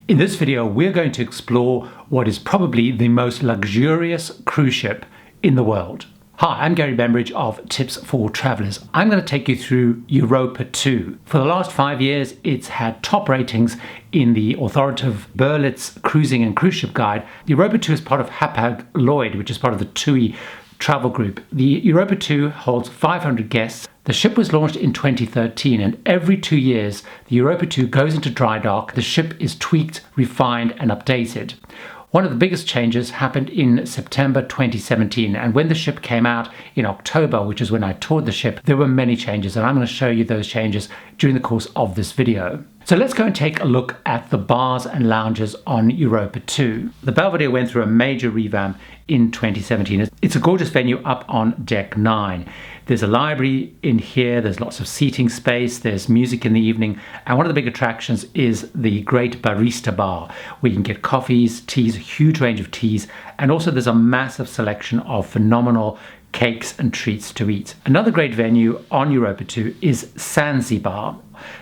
In this video, we're going to explore what is probably the most luxurious cruise ship in the world. Hi, I'm Gary Bembridge of Tips for Travelers. I'm going to take you through Europa 2. For the last 5 years, it's had top ratings in the authoritative Berlitz Cruising and Cruise Ship Guide. Europa 2 is part of Hapag-Lloyd, which is part of the TUI travel group. The Europa 2 holds 500 guests. The ship was launched in 2013, and every 2 years, the Europa 2 goes into dry dock. The ship is tweaked, refined, and updated. One of the biggest changes happened in September 2017, and when the ship came out in October, which is when I toured the ship, there were many changes, and I'm going to show you those changes during the course of this video. So let's go and take a look at the bars and lounges on Europa 2. The Belvedere went through a major revamp in 2017. It's a gorgeous venue up on deck 9. There's a library in here, there's lots of seating space, there's music in the evening, and one of the big attractions is the great barista bar, where you can get coffees, teas, a huge range of teas, and also there's a massive selection of phenomenal cakes and treats to eat. Another great venue on Europa 2 is Zanzibar.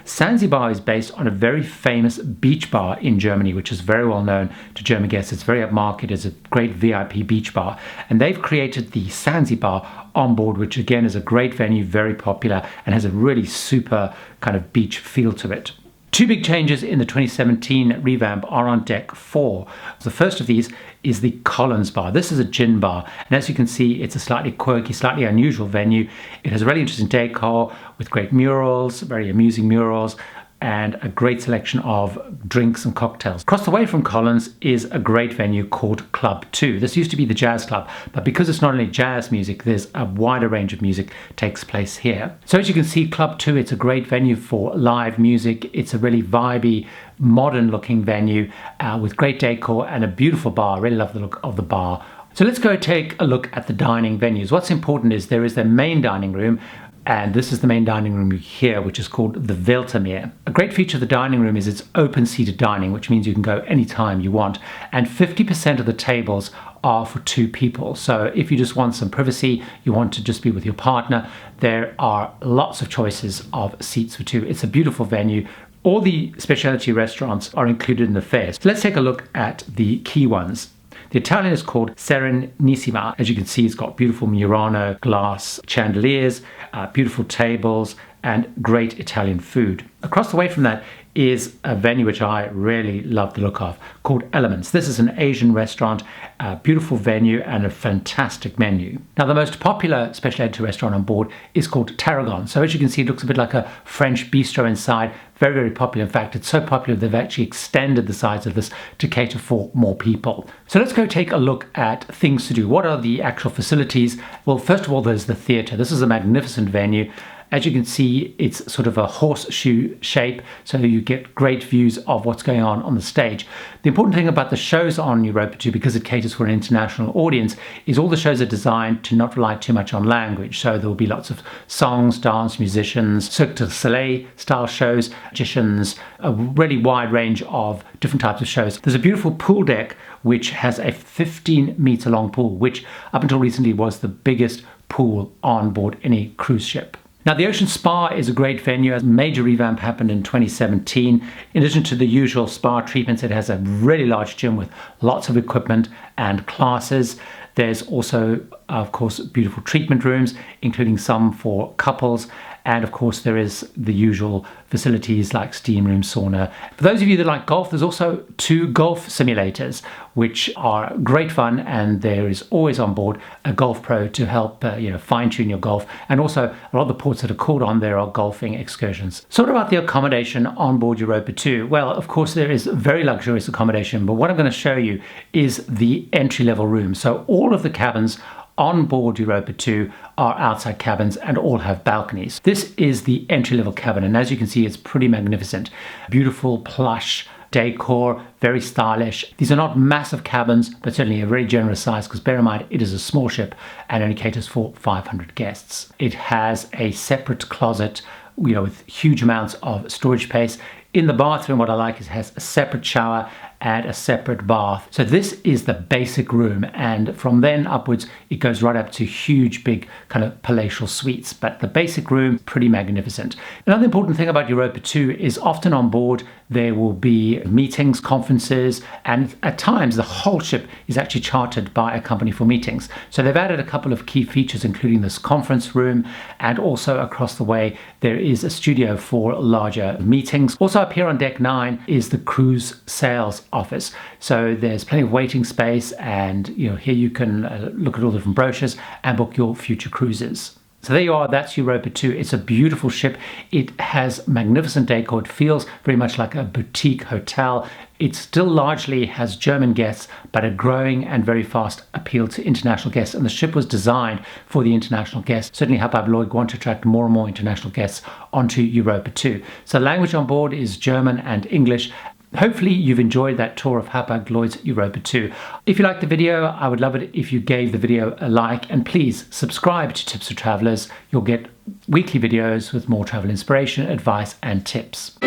Zanzibar is based on a very famous beach bar in Germany, which is very well known to German guests. It's very upmarket, it's a great VIP beach bar, and they've created the Zanzibar on board, which again is a great venue, very popular, and has a really super kind of beach feel to it. Two big changes in the 2017 revamp are on deck 4. The first of these is the Collins Bar. This is a gin bar, and as you can see, it's a slightly quirky, slightly unusual venue. It has a really interesting decor with great murals, very amusing murals, and a great selection of drinks and cocktails. Across the way from Collins is a great venue called Club 2. This used to be the Jazz Club, but because it's not only jazz music, there's a wider range of music takes place here. So as you can see, Club 2, it's a great venue for live music. It's a really vibey, modern looking venue with great decor and a beautiful bar. I really love the look of the bar. So let's go take a look at the dining venues. What's important is there is the main dining room, and this is the main dining room here, which is called the Weltermeer. A great feature of the dining room is it's open-seated dining, which means you can go anytime you want. And 50% of the tables are for 2 people. So if you just want some privacy, you want to just be with your partner, there are lots of choices of seats for 2. It's a beautiful venue. All the specialty restaurants are included in the fare. So let's take a look at the key ones. The Italian is called Serenissima. As you can see, it's got beautiful Murano glass chandeliers, beautiful tables, and great Italian food. Across the way from that is a venue which I really love the look of, called Elements. This is an Asian restaurant, a beautiful venue and a fantastic menu. Now, the most popular specialty restaurant on board is called Tarragon. So as you can see, it looks a bit like a French bistro inside. Very, very popular. In fact, it's so popular they've actually extended the size of this to cater for more people. So let's go take a look at things to do. What are the actual facilities? Well, first of all, there's the theatre. This is a magnificent venue. As you can see, it's sort of a horseshoe shape, so you get great views of what's going on the stage. The important thing about the shows on Europa 2, because it caters for an international audience, is all the shows are designed to not rely too much on language. So there will be lots of songs, dance, musicians, Cirque du Soleil style shows, magicians, a really wide range of different types of shows. There's a beautiful pool deck which has a 15-meter long pool, which up until recently was the biggest pool on board any cruise ship. Now, the Ocean Spa is a great venue. A major revamp happened in 2017. In addition to the usual spa treatments, it has a really large gym with lots of equipment and classes. There's also, of course, beautiful treatment rooms, including some for couples. And of course, there is the usual facilities like steam room, sauna. For those of you that like golf, there's also 2 golf simulators, which are great fun. And there is always on board a golf pro to help fine tune your golf. And also a lot of the ports that are called on there are golfing excursions. So what about the accommodation on board Europa 2? Well, of course, there is very luxurious accommodation, but what I'm going to show you is the entry-level room. So all of the cabins on board Europa 2 are outside cabins and all have balconies. This is the entry-level cabin, and as you can see, it's pretty magnificent. Beautiful plush decor, very stylish. These are not massive cabins, but certainly a very generous size, because bear in mind, it is a small ship and only caters for 500 guests. It has a separate closet, with huge amounts of storage space. In the bathroom, what I like is it has a separate shower and a separate bath. So this is the basic room, and from then upwards it goes right up to huge big kind of palatial suites, but the basic room, pretty magnificent. Another important thing about Europa 2 is often on board there will be meetings, conferences, and at times the whole ship is actually chartered by a company for meetings. So they've added a couple of key features, including this conference room, and also across the way there is a studio for larger meetings. Also up here on deck 9 is the cruise sales office. So there's plenty of waiting space, and here you can look at all the different brochures and book your future cruises. So there you are, that's Europa 2. It's a beautiful ship. It has magnificent decor. It feels very much like a boutique hotel. It still largely has German guests, but a growing and very fast appeal to international guests. And the ship was designed for the international guests. Certainly Hapag-Lloyd want to attract more and more international guests onto Europa 2. So language on board is German and English. Hopefully you've enjoyed that tour of Hapag-Lloyd's Europa 2. If you liked the video, I would love it if you gave the video a like, and please subscribe to Tips for Travelers. You'll get weekly videos with more travel inspiration, advice and tips.